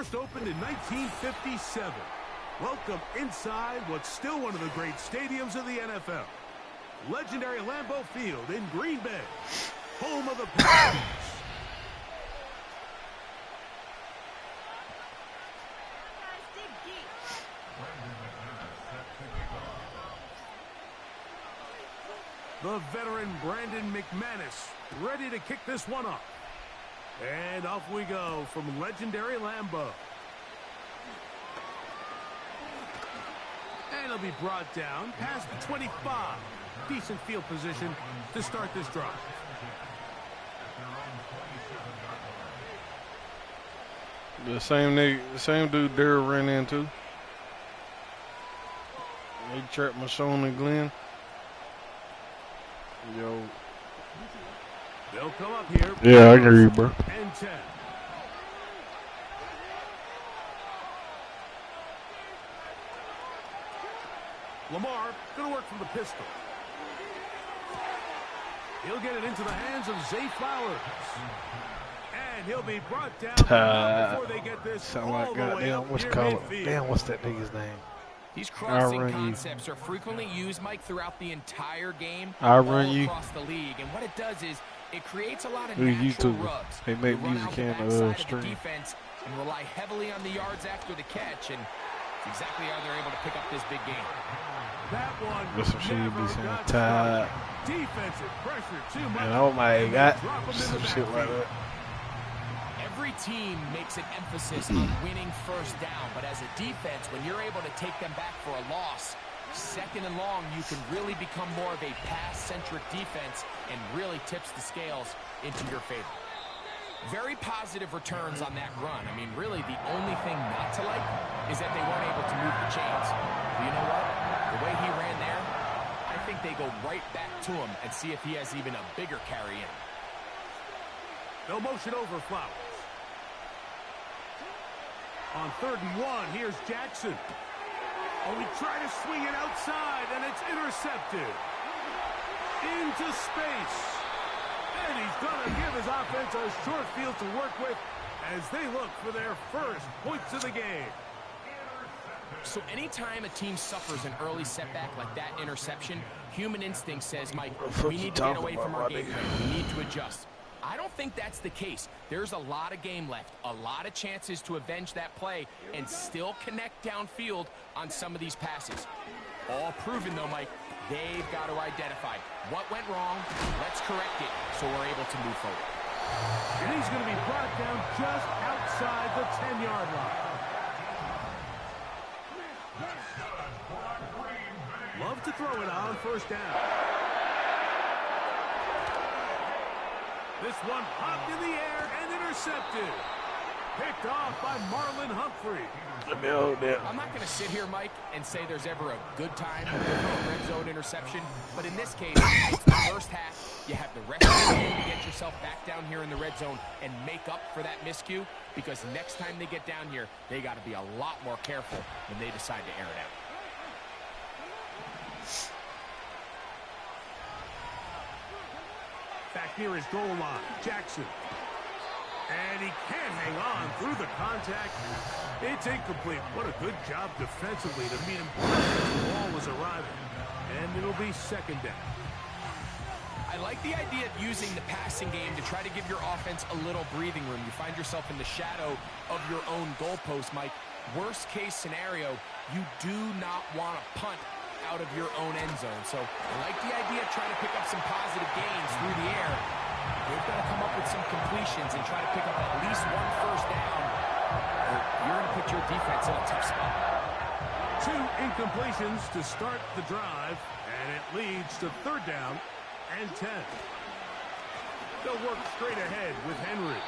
first opened in 1957. Welcome inside what's still one of the great stadiums of the NFL. Legendary Lambeau Field in Green Bay, home of the Packers. The veteran Brandon McManus ready to kick this one off. And off we go from legendary Lambeau. And it'll be brought down past the 25. Decent field position to start this drive. The same dude Darryl ran into. They trapped Marshawn and Glenn. Yo. They'll come up here. Yeah, I hear you, bro. And 10. Lamar going to work from the pistol. He'll get it into the hands of Zay Flowers. And he'll be brought down before they get this sound all like the goddamn, way up what's near called? midfield. Damn, what's that nigga's name? These crossing concepts are frequently used, Mike, throughout the entire game, I all run you. across the league. And what it does is it creates a lot of Who natural YouTube? rubs. They make You run music out the in backside of the stream. defense and rely heavily on the yards after the catch, and it's exactly how they're able to pick up this big game. That one That's some shit you never be saying. got Tired. started. Defensive pressure too much. And oh my God, Drop 'em in some the shit like backfield. that. Every team makes an emphasis on winning first down, but as a defense, when you're able to take them back for a loss, second and long, you can really become more of a pass-centric defense and really tips the scales into your favor. Very positive returns on that run. I mean, really, the only thing not to like is that they weren't able to move the chains. But you know what? The way he ran there, I think they go right back to him and see if he has even a bigger carry in. They'll motion over Flowers. On 3rd and 1, here's Jackson. Oh, he tried to swing it outside, and it's intercepted. Into space. And he's going to give his offense a short field to work with as they look for their first points of the game. So anytime a team suffers an early setback like that interception, human instinct says, Mike, we need to get away from our game plan. We need to adjust. I don't think that's the case. There's a lot of game left, a lot of chances to avenge that play and still connect downfield on some of these passes. All proven, though, Mike, they've got to identify what went wrong, let's correct it so we're able to move forward. And he's going to be brought down just outside the 10-yard line. Love to throw it on 1st down. This one popped in the air and intercepted. Picked off by Marlon Humphrey. I'm not going to sit here, Mike, and say there's ever a good time to throw a red zone interception, but in this case, it's the first half. You have the rest of the game to get yourself back down here in the red zone and make up for that miscue, because next time they get down here, they got to be a lot more careful when they decide to air it out. Back near his goal line, Jackson. And he can't hang on through the contact. It's incomplete. What a good job defensively to meet him as the ball was arriving. And it'll be 2nd down. I like the idea of using the passing game to try to give your offense a little breathing room. You find yourself in the shadow of your own goalpost, Mike. Worst case scenario, you do not want to punt out of your own end zone. So I like the idea of trying to pick up some positive gains through the air. They've got to come up with some completions and try to pick up at least one first down, or you're going to put your defense in a tough spot. 2 incompletions to start the drive, and it leads to 3rd down and 10. They'll work straight ahead with Henry.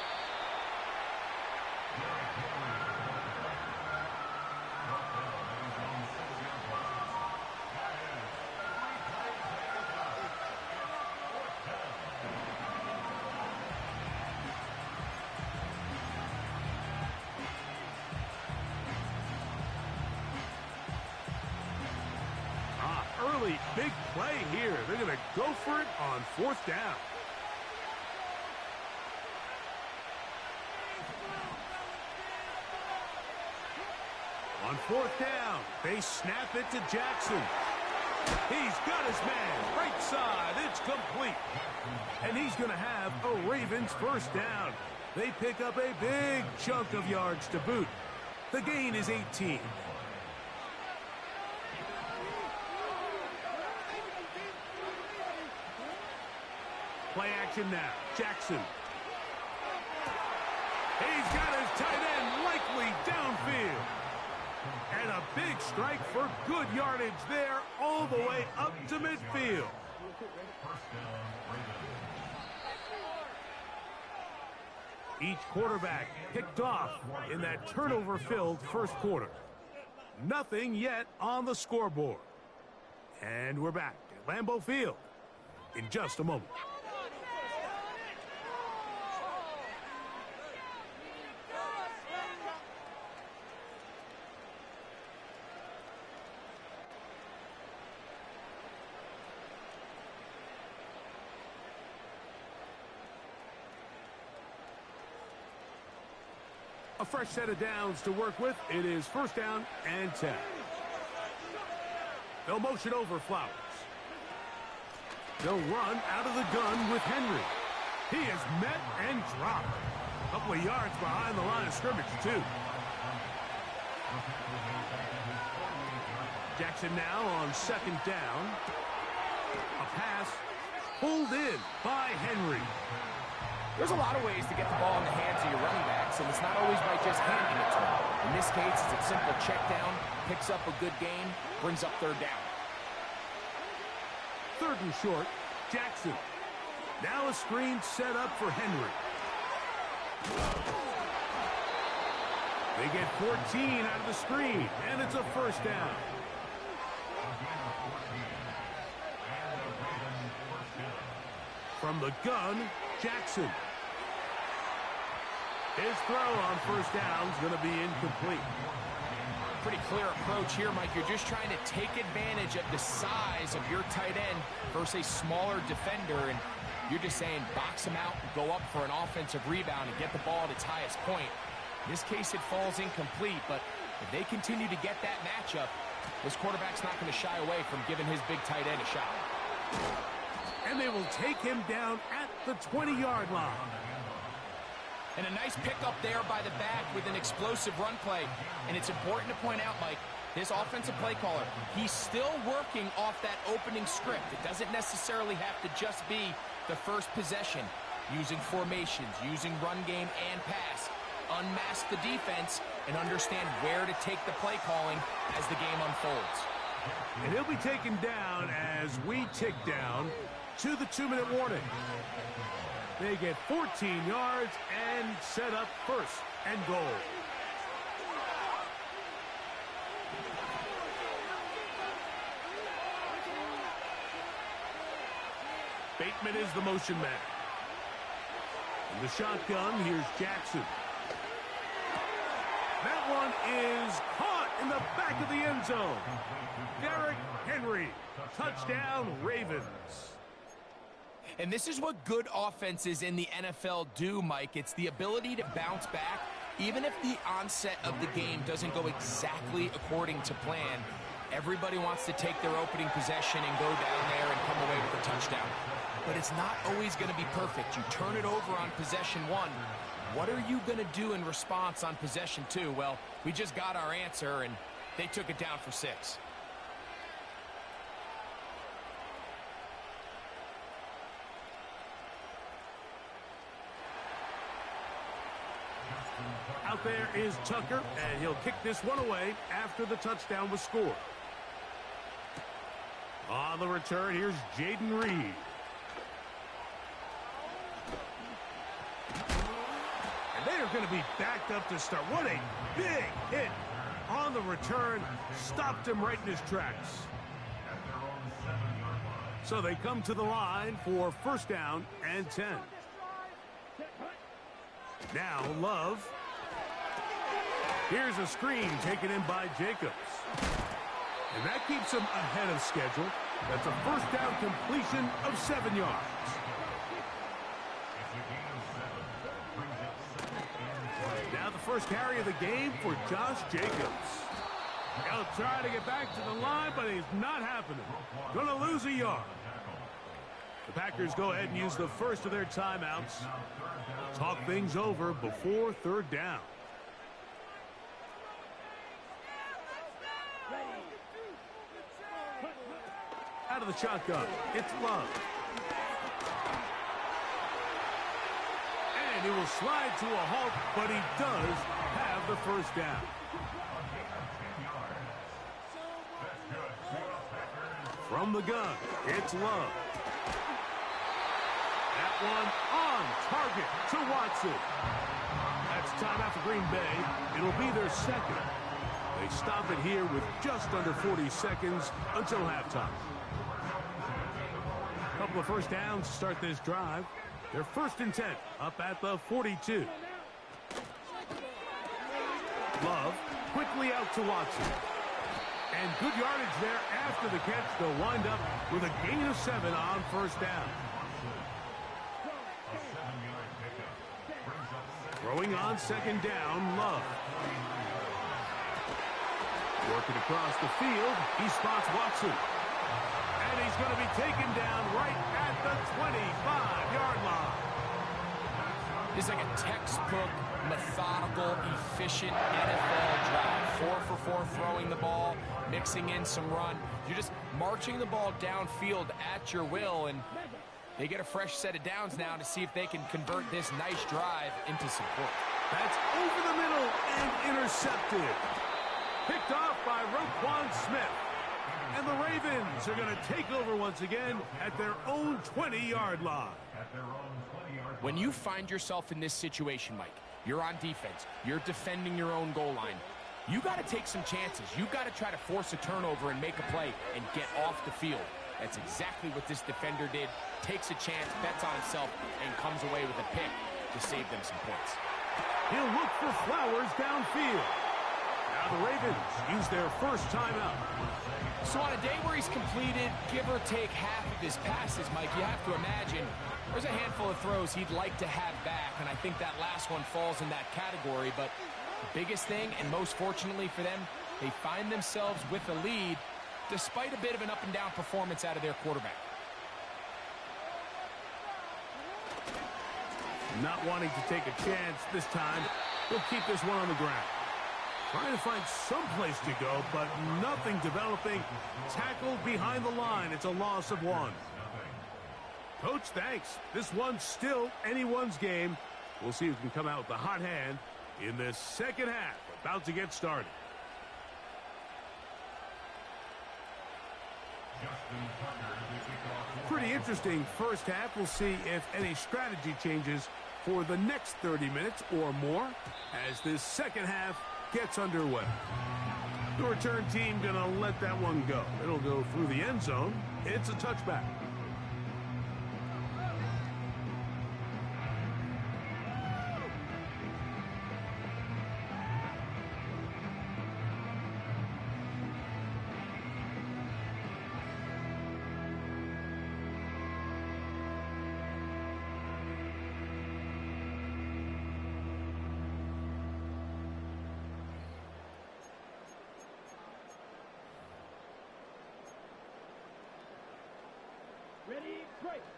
Early big play here. They're going to go for it on 4th down. On fourth down, they snap it to Jackson. He's got his man, right side, it's complete. And he's going to have a Ravens first down. They pick up a big chunk of yards to boot. The gain is 18. Play action now, Jackson. He's got his tight end likely downfield. And a big strike for good yardage there all the way up to midfield. Each quarterback picked off in that turnover-filled first quarter. Nothing yet on the scoreboard. And we're back at Lambeau Field in just a moment. A fresh set of downs to work with. It is first down and 10. They'll motion over Flowers. They'll run out of the gun with Henry. He is met and dropped. A couple of yards behind the line of scrimmage, too. Jackson now on second down. A pass pulled in by Henry. There's a lot of ways to get the ball in the hands of your running backs, and it's not always by just handing it to them. In this case, it's a simple check down, picks up a good gain, brings up third down. Third and short, Jackson. Now a screen set up for Henry. They get 14 out of the screen, and it's a first down. From the gun, Jackson. His throw on first down is going to be incomplete. Pretty clear approach here, Mike. You're just trying to take advantage of the size of your tight end versus a smaller defender, and you're just saying box him out, go up for an offensive rebound, and get the ball at its highest point. In this case, it falls incomplete, but if they continue to get that matchup, this quarterback's not going to shy away from giving his big tight end a shot. And they will take him down at the 20-yard line. And a nice pickup there by the back with an explosive run play. And it's important to point out, Mike, this offensive play caller, he's still working off that opening script. It doesn't necessarily have to just be the first possession. Using formations, using run game and pass. Unmask the defense and understand where to take the play calling as the game unfolds. And he'll be taken down as we tick down to the 2-minute warning. They get 14 yards and set up first and goal. Bateman is the motion man. In the shotgun, here's Jackson. That one is caught in the back of the end zone. Derrick Henry, touchdown Ravens. And this is what good offenses in the NFL do, Mike. It's the ability to bounce back, even if the onset of the game doesn't go exactly according to plan. Everybody wants to take their opening possession and go down there and come away with a touchdown. But it's not always going to be perfect. You turn it over on possession one. What are you going to do in response on possession two? Well, we just got our answer, and they took it down for 6. Out there is Tucker, and he'll kick this one away after the touchdown was scored. On the return, here's Jaden Reed. And they are going to be backed up to start. What a big hit on the return. Stopped him right in his tracks. So they come to the line for first down and 10. Now Love. Here's a screen taken in by Jacobs. And that keeps him ahead of schedule. That's a first down completion of 7 yards. Now the first carry of the game for Josh Jacobs. He'll try to get back to the line, but he's not happening. Gonna lose a yard. The Packers go ahead and use the first of their timeouts. Talk things over before third down. Out of the shotgun, it's Love. And he will slide to a halt, but he does have the first down. From the gun, it's Love. That one on target to Watson. That's timeout for Green Bay. It'll be their second. They stop it here with just under 40 seconds until halftime. A couple of first downs to start this drive. They're 1st and 10 up at the 42. Love quickly out to Watson. And good yardage there after the catch. They'll wind up with a gain of 7 on first down. Throwing on second down, Love. Working across the field, he spots Watson. And he's going to be taken down right at the 25-yard line. This is like a textbook, methodical, efficient NFL drive. 4 for 4 throwing the ball, mixing in some run. You're just marching the ball downfield at your will, and they get a fresh set of downs now to see if they can convert this nice drive into support. That's over the middle and intercepted. Picked off by Roquan Smith. And the Ravens are going to take over once again at their own 20-yard line. When you find yourself in this situation, Mike, you're on defense, you're defending your own goal line, you got to take some chances. You got to try to force a turnover and make a play and get off the field. That's exactly what this defender did. Takes a chance, bets on himself, and comes away with a pick to save them some points. He'll look for Flowers downfield. Now the Ravens use their first timeout. So on a day where he's completed, give or take half of his passes, Mike, you have to imagine there's a handful of throws he'd like to have back, and I think that last one falls in that category. But the biggest thing, and most fortunately for them, they find themselves with a lead despite a bit of an up-and-down performance out of their quarterback. Not wanting to take a chance this time, he'll keep this one on the ground. Trying to find some place to go, but nothing developing. Tackled behind the line. It's a loss of 1. Coach, thanks. This one's still anyone's game. We'll see who can come out with the hot hand in this second half. About to get started. Pretty interesting first half. We'll see if any strategy changes for the next 30 minutes or more as this second half gets underway. The return team gonna let that one go. It'll go through the end zone. It's a touchback.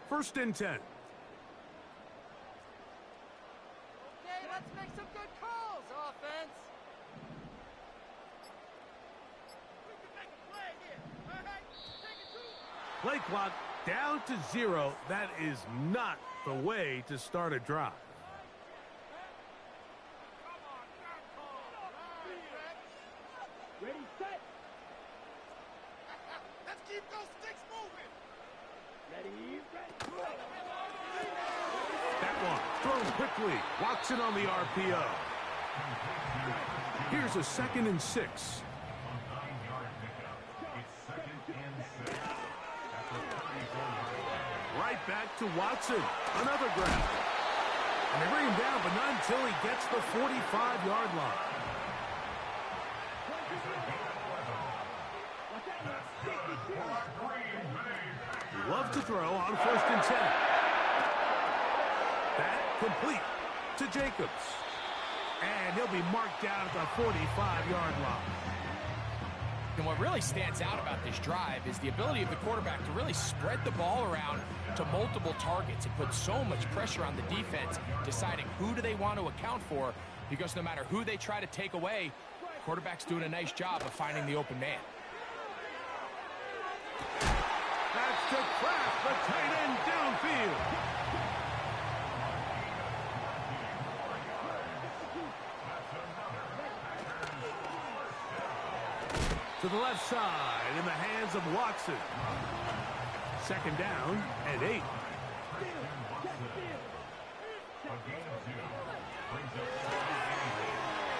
First and 10. Okay, let's make some good calls, offense. We can make a play here. All right, take it to. Play clock down to 0. That is not the way to start a drive. Ready, set. Let's keep those sticks moving. Ready, ready. That one thrown quickly. Watson on the RPO. Here's a 2nd and 6. Right back to Watson. Another grab. And they bring him down, but not until he gets the 45-yard line. Love to throw on 1st and 10. That complete to Jacobs. And he'll be marked down at the 45-yard line. And what really stands out about this drive is the ability of the quarterback to really spread the ball around to multiple targets. It puts so much pressure on the defense, deciding who do they want to account for, because no matter who they try to take away, quarterback's doing a nice job of finding the open man. That's to Kraft, the tight end downfield. To the left side in the hands of Watson. Second down and 8.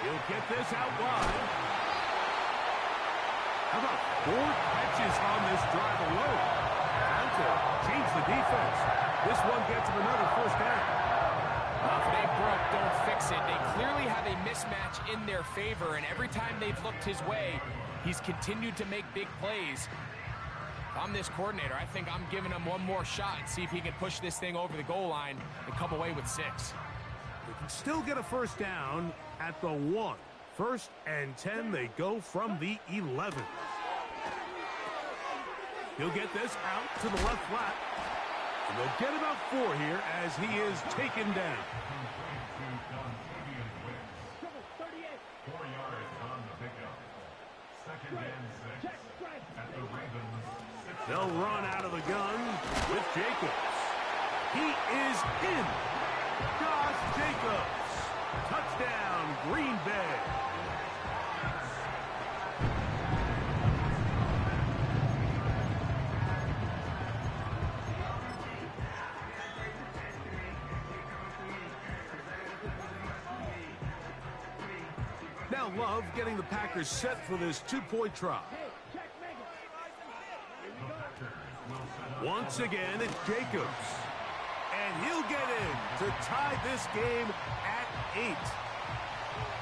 He'll get this out wide. How about 4 catches on this drive alone? Time to change the defense. This one gets him another first down. If it ain't broke, don't fix it. They clearly have a mismatch in their favor, and every time they've looked his way, he's continued to make big plays. If I'm this coordinator, I think I'm giving him one more shot and see if he can push this thing over the goal line and come away with 6. They can still get a first down at the 1. First and 10, they go from the 11. He'll get this out to the left flat. And they'll get about 4 here as he is taken down. 4 yards on the pickup. Second and 6 at the Ravens. They'll run out of the gun with Jacobs. He is in. Josh Jacobs. Touchdown, Green Bay. Now Love getting the Packers set for this 2-point try. Once again, it's Jacobs. And he'll get in to tie this game at 8.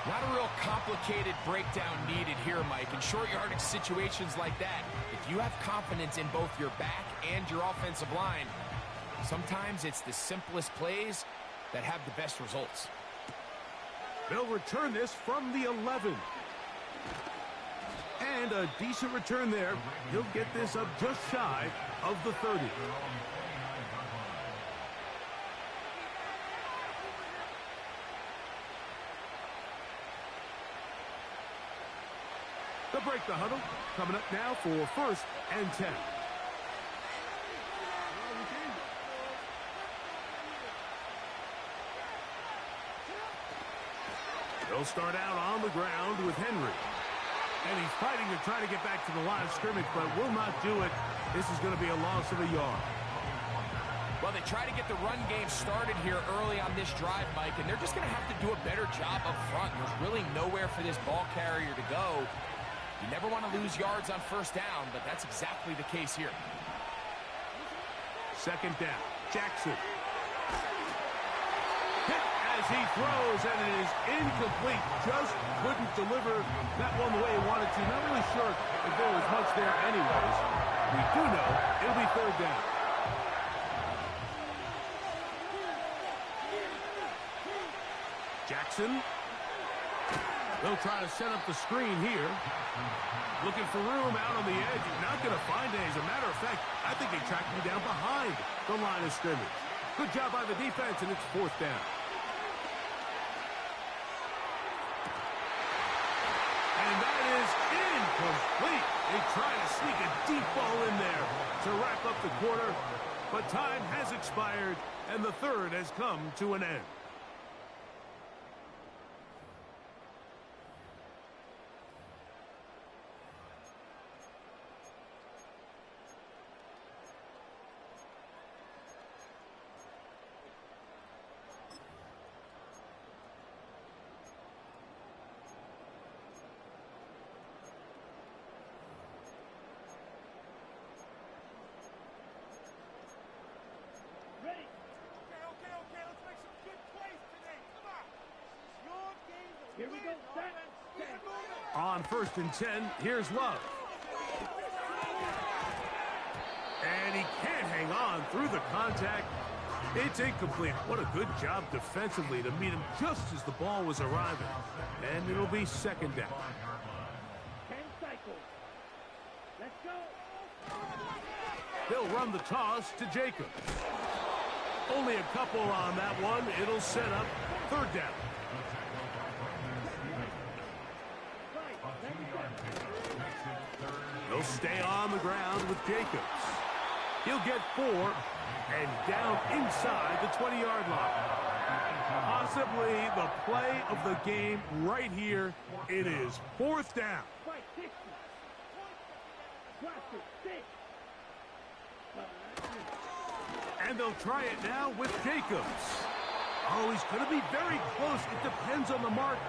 Not a real complicated breakdown needed here, Mike. In short yardage situations like that, if you have confidence in both your back and your offensive line, sometimes it's the simplest plays that have the best results. They'll return this from the 11. And a decent return there. He'll get this up just shy of the 30. They'll break the huddle. Coming up now for first and 10. They'll start out on the ground with Henry. And he's fighting to try to get back to the line of scrimmage, but will not do it. This is going to be a loss of a yard. Well, they try to get the run game started here early on this drive, Mike, and they're just going to have to do a better job up front. There's really nowhere for this ball carrier to go. You never want to lose yards on first down, but that's exactly the case here. Second down. Jackson. Hit as he throws, and it is incomplete. Just couldn't deliver that one the way he wanted to. Not really sure if there was much there anyways. We do know it'll be third down. Jackson. They'll try to set up the screen here. Looking for room out on the edge. Not going to find it. As a matter of fact, I think they tracked him down behind the line of scrimmage. Good job by the defense, and it's fourth down. And that is incomplete. They try to sneak a deep ball in there to wrap up the quarter, but time has expired, and the third has come to an end. On first and 10, here's Love. And he can't hang on through the contact. It's incomplete. What a good job defensively to meet him just as the ball was arriving. And it'll be second down. 10 cycles. They'll run the toss to Jacobs. Only a couple on that one. It'll set up third down. He'll stay on the ground with Jacobs. He'll get 4 and down inside the 20-yard line. Possibly the play of the game right here. It is 4th down. And they'll try it now with Jacobs. Oh, he's going to be very close. It depends on the mark.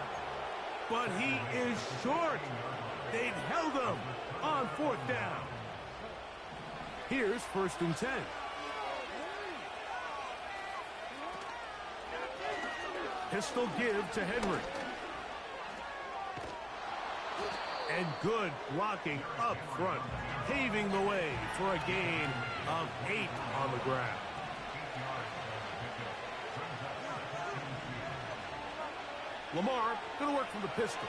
But he is short. They've held him on 4th down. Here's 1st and 10. Pistol give to Henry. And good blocking up front, paving the way for a gain of 8 on the ground. Lamar going to work from the pistol.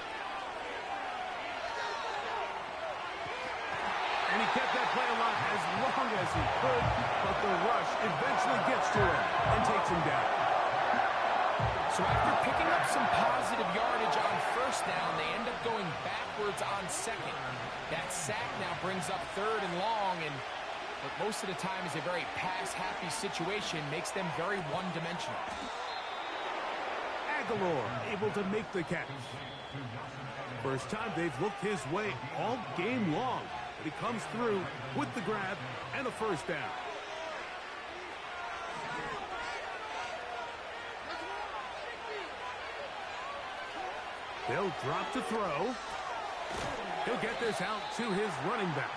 And he kept that play alive as long as he could, but the rush eventually gets to him and takes him down. So after picking up some positive yardage on 1st down, they end up going backwards on 2nd. That sack now brings up 3rd and long, and what most of the time is a very pass-happy situation, makes them very one-dimensional. Aguilar able to make the catch. First time they've looked his way all game long, but he comes through with the grab and a 1st down. They'll drop to throw. He'll get this out to his running back.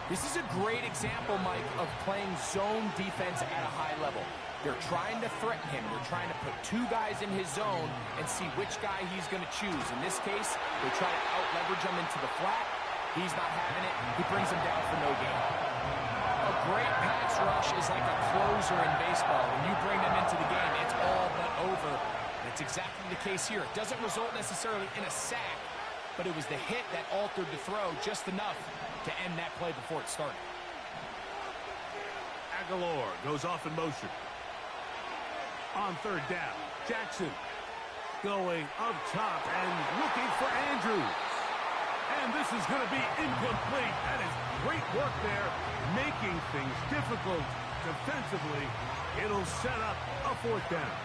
This is a great example, Mike, of playing zone defense at a high level. They're trying to threaten him. They're trying to put 2 guys in his zone and see which guy he's going to choose. In this case, they try to out-leverage him into the flat. He's not having it. He brings him down for no gain. A great pass rush is like a closer in baseball. When you bring them into the game, it's all but over. That's exactly the case here. It doesn't result necessarily in a sack, but it was the hit that altered the throw just enough to end that play before it started. Aguilar goes off in motion. On 3rd down, Jackson going up top and looking for Andrews. And this is going to be incomplete. That is great work there, making things difficult defensively. It'll set up a 4th down.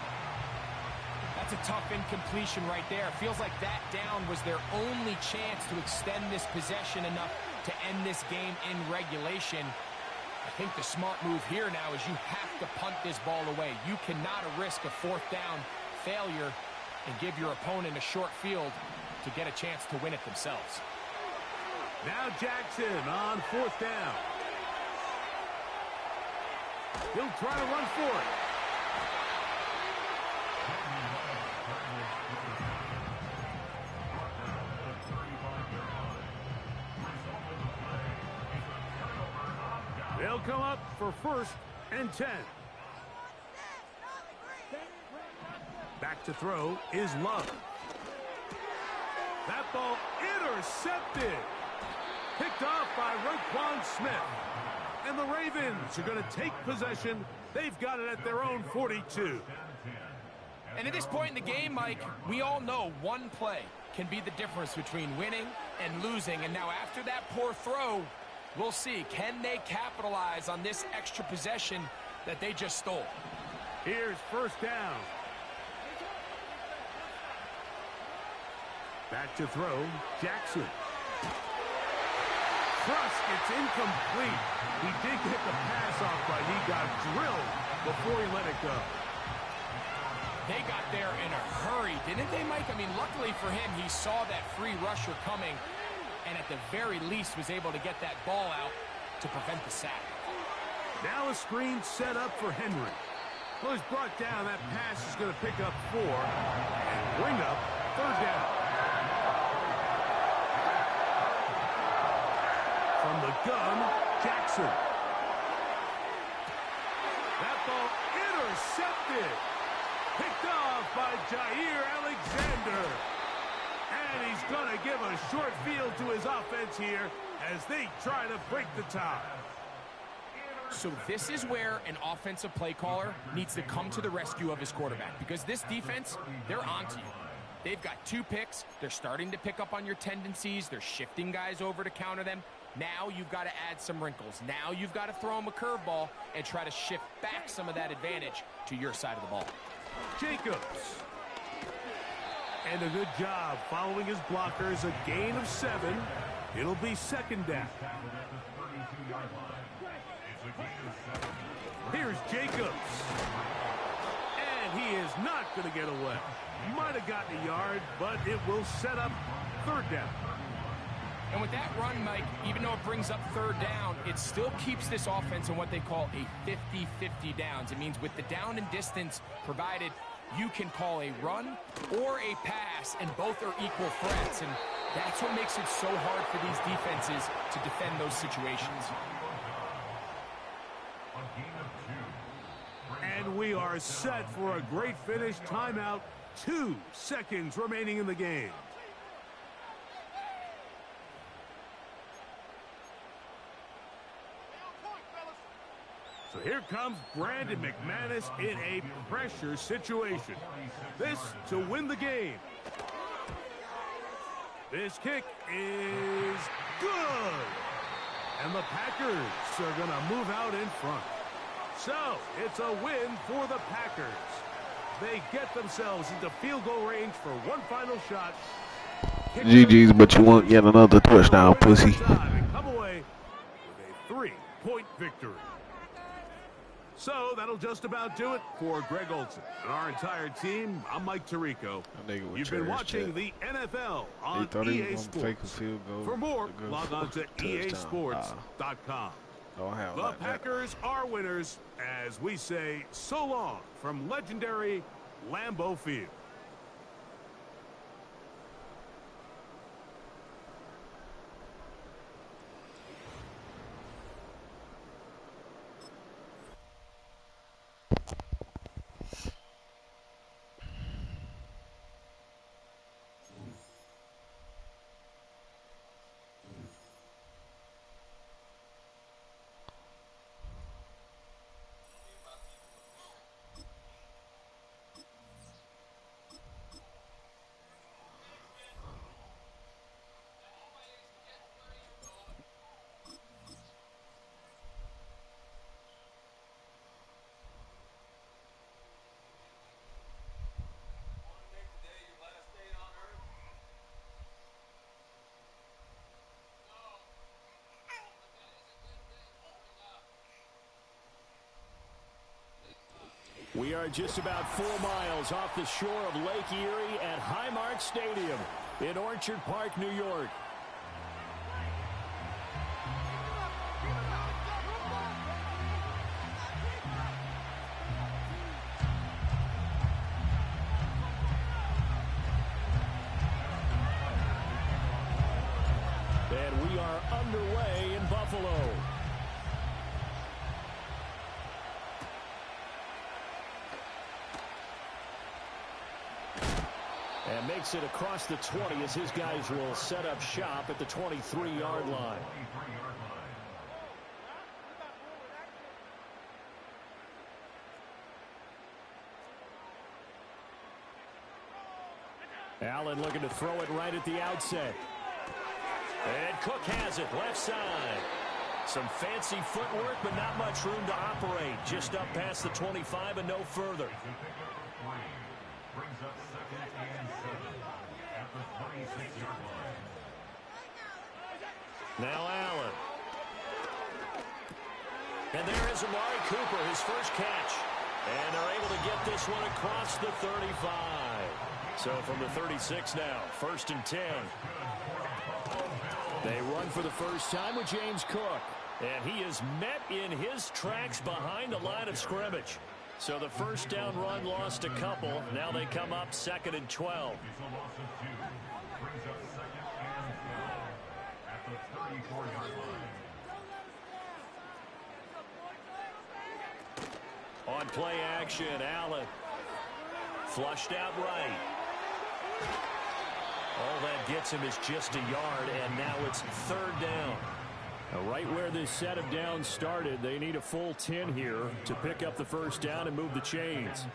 That's a tough incompletion right there. Feels like that down was their only chance to extend this possession enough to end this game in regulation. I think the smart move here now is you have to punt this ball away. You cannot risk a 4th down failure and give your opponent a short field to get a chance to win it themselves. Now Jackson on 4th down. He'll try to run for it. They'll come up for 1st and 10. Back to throw is Love. That ball intercepted. Picked off by Roquan Smith. And the Ravens are going to take possession. They've got it at their own 42. And at this point in the game, Mike, we all know one play can be the difference between winning and losing. And now after that poor throw, we'll see, can they capitalize on this extra possession that they just stole? Here's 1st down. Back to throw, Jackson. Thrust, it's incomplete. He did get the pass off, but he got drilled before he let it go. They got there in a hurry, didn't they, Mike? I mean, luckily for him, he saw that free rusher coming, and at the very least was able to get that ball out to prevent the sack. Now a screen set up for Henry. Well, he's brought down. That pass is going to pick up 4 and bring up 3rd down. From the gun, Jackson. That ball intercepted. Picked off by Jair Alexander. And he's going to give a short field to his offense here as they try to break the tie. So this is where an offensive play caller needs to come to the rescue of his quarterback, because this defense, they're onto you. They've got 2 picks. They're starting to pick up on your tendencies. They're shifting guys over to counter them. Now you've got to add some wrinkles. Now you've got to throw them a curveball and try to shift back some of that advantage to your side of the ball. Jacobs. And a good job following his blockers. A gain of 7. It'll be second down. Here's Jacobs. And he is not going to get away. Might have gotten a yard, but it will set up third down. And with that run, Mike, even though it brings up third down, it still keeps this offense in what they call a 50-50 downs. It means with the down and distance provided, you can call a run or a pass, and both are equal threats. And that's what makes it so hard for these defenses to defend those situations. And we are set for a great finish. Timeout. 2 seconds remaining in the game. So here comes Brandon McManus in a pressure situation. This to win the game. This kick is good. And the Packers are going to move out in front. So it's a win for the Packers. They get themselves into field goal range for one final shot. GG's, but you won't get another touchdown, pussy. And come away with a 3-point victory. So that'll just about do it for Greg Olson and our entire team. I'm Mike Tirico. You've been watching the NFL on EA Sports. For more, log on to easports.com. The Packers are winners as we say so long from legendary Lambeau Field. We are just about 4 miles off the shore of Lake Erie at Highmark Stadium in Orchard Park, New York. And we are underway in Buffalo. And makes it across the 20 as his guys will set up shop at the 23-yard line. Allen looking to throw it right at the outset. And Cook has it left side. Some fancy footwork, but not much room to operate. Just up past the 25 and no further. Brings up 2nd and 7 at the 26-yard line. Now Allen. And there is Amari Cooper, his first catch. And they're able to get this one across the 35. So from the 36 now, 1st and 10. They run for the first time with James Cook. And he is met in his tracks behind the line of scrimmage. So the first down run lost a couple. Now they come up 2nd and 12. It's a loss of 2. Brings up 2nd and 12 at the 34-yard line. On play action, Allen. Flushed out right. All that gets him is just a yard, and now it's third down. Now, right where this set of downs started, they need a full 10 here to pick up the first down and move the chains.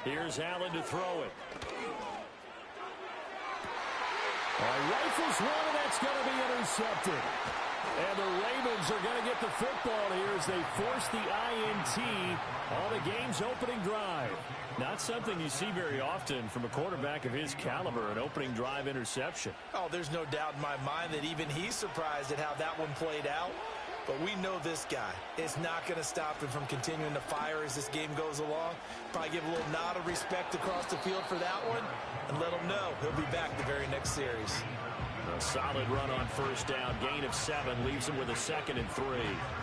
Here's Allen to throw it. Rifles one, and that's going to be intercepted. And the Ravens are going to get the football here as they force the INT on the game's opening drive. Not something you see very often from a quarterback of his caliber, an opening drive interception. Oh, there's no doubt in my mind that even he's surprised at how that one played out. But we know this guy. It's not going to stop him from continuing to fire as this game goes along. Probably give a little nod of respect across the field for that one and let him know he'll be back the very next series. A solid run on first down. Gain of 7 leaves him with a 2nd and 3.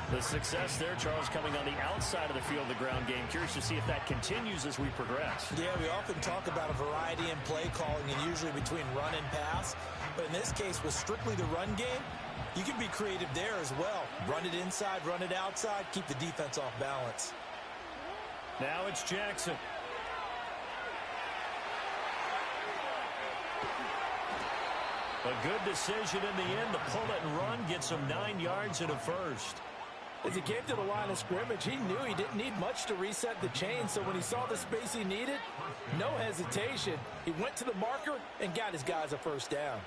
The success there, Charles, coming on the outside of the field, the ground game. Curious to see if that continues as we progress. Yeah, we often talk about a variety in play calling and usually between run and pass. But in this case, with strictly the run game, you can be creative there as well. Run it inside, run it outside, keep the defense off balance. Now it's Jackson. A good decision in the end. The pull it and run gets him 9 yards and a first. As he came to the line of scrimmage, he knew he didn't need much to reset the chain, so when he saw the space he needed, no hesitation. He went to the marker and got his guys a first down.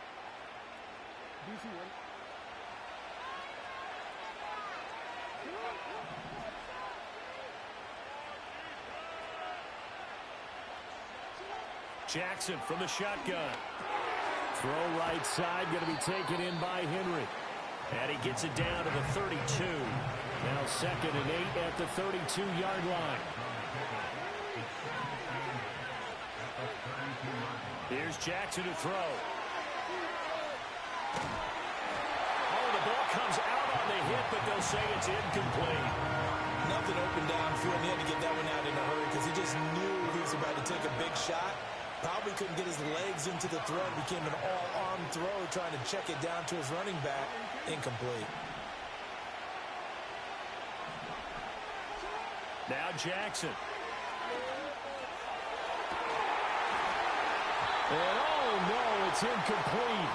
Jackson from the shotgun. Throw right side, going to be taken in by Henry. And he gets it down to the 32. Now 2nd and 8 at the 32-yard line. Here's Jackson to throw. Oh, the ball comes out on the hit, but they'll say it's incomplete. Nothing open downfield. He had to get that one out in a hurry because he just knew he was about to take a big shot. Probably couldn't get his legs into the throw. It became an all-arm throw, trying to check it down to his running back. Incomplete. Now Jackson. And oh no, it's incomplete.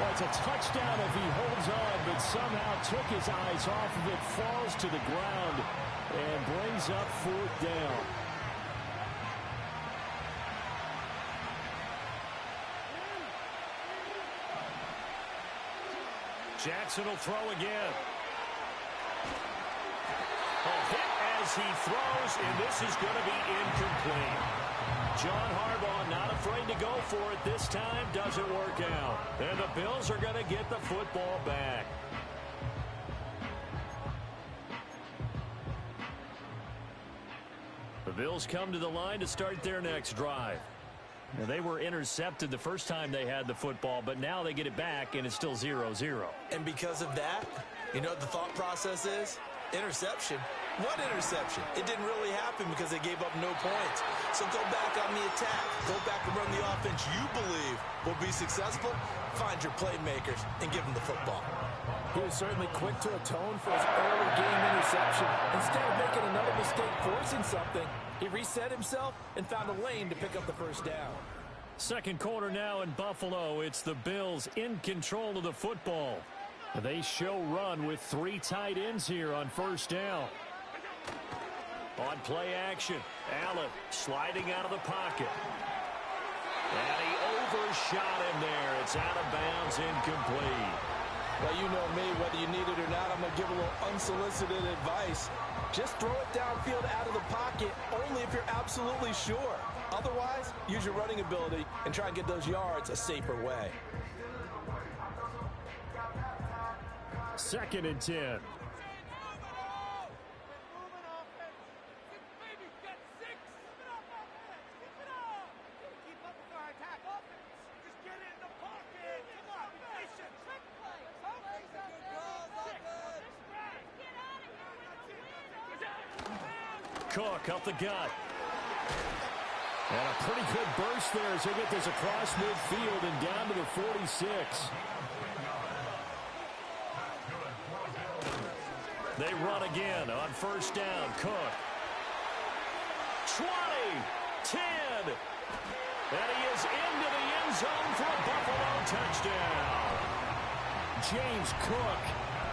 Well, it's a touchdown if he holds on, but somehow took his eyes off of it, falls to the ground, and brings up 4th down. Jackson will throw again. Hit as he throws, and this is going to be incomplete. John Harbaugh not afraid to go for it this time. Doesn't work out. And the Bills are going to get the football back. The Bills come to the line to start their next drive. Now, they were intercepted the first time they had the football, but now they get it back, and it's still 0-0. And because of that, you know what the thought process is? Interception. What interception? It didn't really happen because they gave up no points. So go back on the attack. Go back and run the offense you believe will be successful. Find your playmakers and give them the football. He was certainly quick to atone for his early game interception. Instead of making another mistake forcing something, he reset himself and found a lane to pick up the first down. Second quarter now in Buffalo. It's the Bills in control of the football. They show run with 3 tight ends here on first down. On play action, Allen sliding out of the pocket. And he overshot him there. It's out of bounds, incomplete. Well, you know me, whether you need it or not, I'm going to give a little unsolicited advice. Just throw it downfield out of the pocket, only if you're absolutely sure. Otherwise, use your running ability and try and get those yards a safer way. 2nd and 10. Cook up the gut. And a pretty good burst there as they get this across midfield and down to the 46. They run again on first down. Cook. 20, 10. And he is into the end end zone for a Buffalo touchdown. James Cook,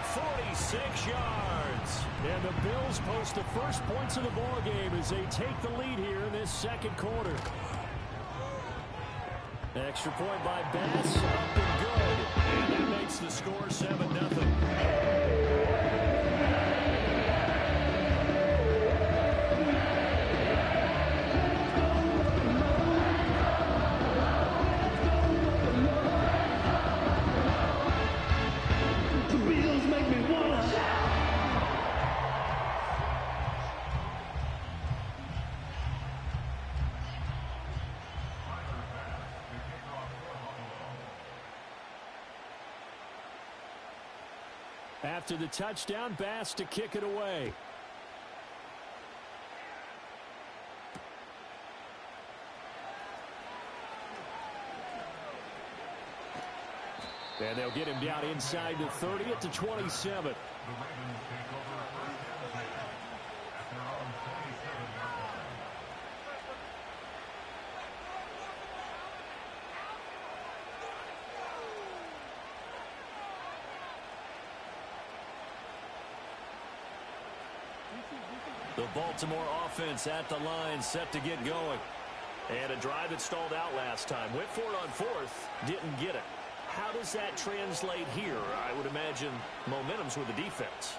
46 yards. And the Bills post the first points of the ball game as they take the lead here in this second quarter. Extra point by Bass, up and good. And that makes the score 7-0. After the touchdown, Bass to kick it away. And they'll get him down inside the 30 at the 27. The Baltimore offense at the line, set to get going. And a drive that stalled out last time. Went for it on fourth, didn't get it. How does that translate here? I would imagine momentum's with the defense.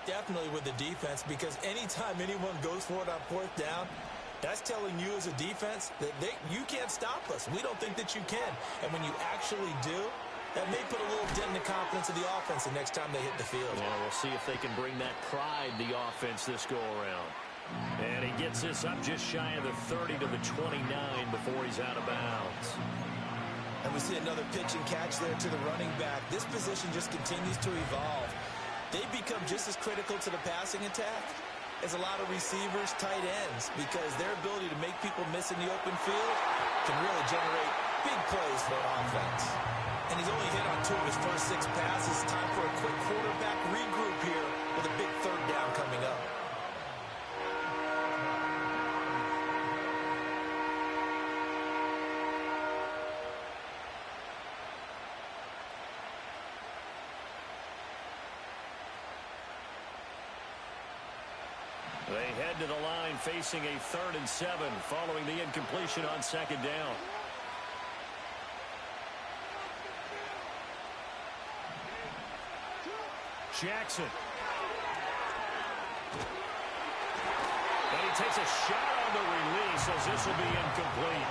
Definitely with the defense, because anytime anyone goes for it on fourth down, that's telling you as a defense that you can't stop us. We don't think that you can. And when you actually do, that may put a little dent in the confidence of the offense the next time they hit the field. Yeah, we'll see if they can bring that pride, the offense, this go-around. And he gets this up just shy of the 30 to the 29 before he's out of bounds. And we see another pitch and catch there to the running back. This position just continues to evolve. They become just as critical to the passing attack as a lot of receivers, tight ends, because their ability to make people miss in the open field can really generate big plays for an offense. And he's only hit on 2 of his first 6 passes. Time for a quick quarterback regroup here with a big third down coming up. They head to the line facing a 3rd and 7 following the incompletion on 2nd down. Jackson. And he takes a shot on the release as this will be incomplete.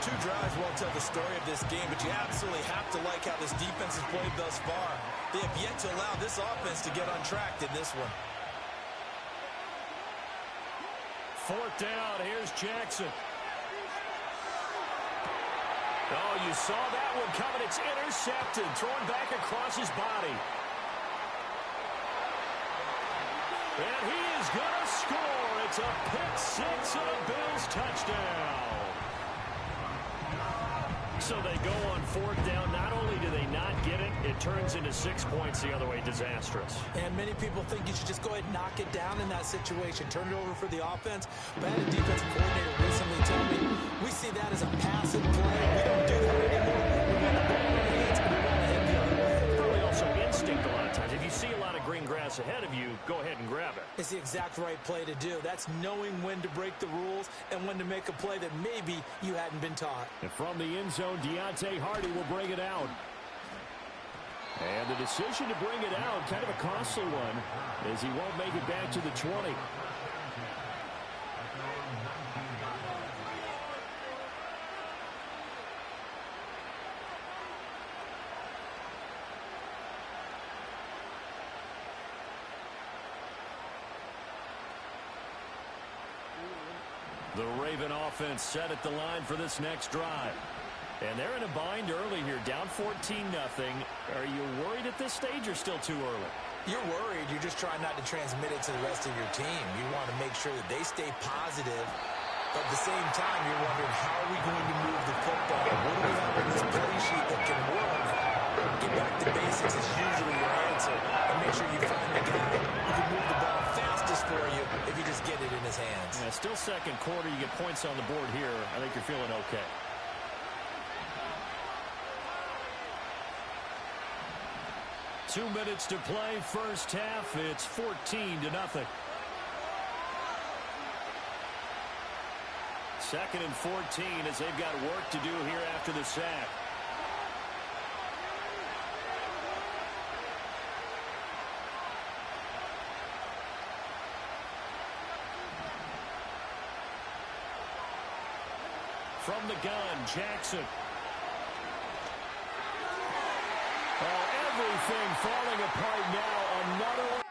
2 drives won't tell the story of this game, but you absolutely have to like how this defense has played thus far. They have yet to allow this offense to get untracked in this one. 4th down, here's Jackson. Oh, you saw that one coming. It's intercepted, thrown back across his body. And he is going to score. It's a pick 6 and a Bills touchdown. So they go on 4th down. Not only do they not get it, it turns into 6 points the other way. Disastrous. And many people think you should just go ahead and knock it down in that situation. Turn it over for the offense. But I had a defensive coordinator recently tell me, we see that as a passive play. We don't do that anymore. We want the ball in our hands, and we want to head the other way. Probably also instinct a lot of times. If you see a lot of green grass ahead of you, go ahead and grab it. It's the exact right play to do. That's knowing when to break the rules and when to make a play that maybe you hadn't been taught. And from the end zone, Deontay Hardy will bring it out. And the decision to bring it out, kind of a costly one, as he won't make it back to the 20. The Raven offense set at the line for this next drive. And they're in a bind early here, down 14-0. Are you worried at this stage or still too early? You're worried. You're just trying not to transmit it to the rest of your team. You want to make sure that they stay positive. But at the same time, you're wondering, how are we going to move the football? What do we have on this play sheet that can work? Get back to basics is usually your answer. And make sure you find the guy who can move the ball fastest for you if you just get it in his hands. Yeah, still second quarter. You get points on the board here. I think you're feeling okay. 2 minutes to play, first half. It's 14-0. Second and 14 as they've got work to do here after the sack. From the gun, Jackson. Oh, everything falling apart now. Another one.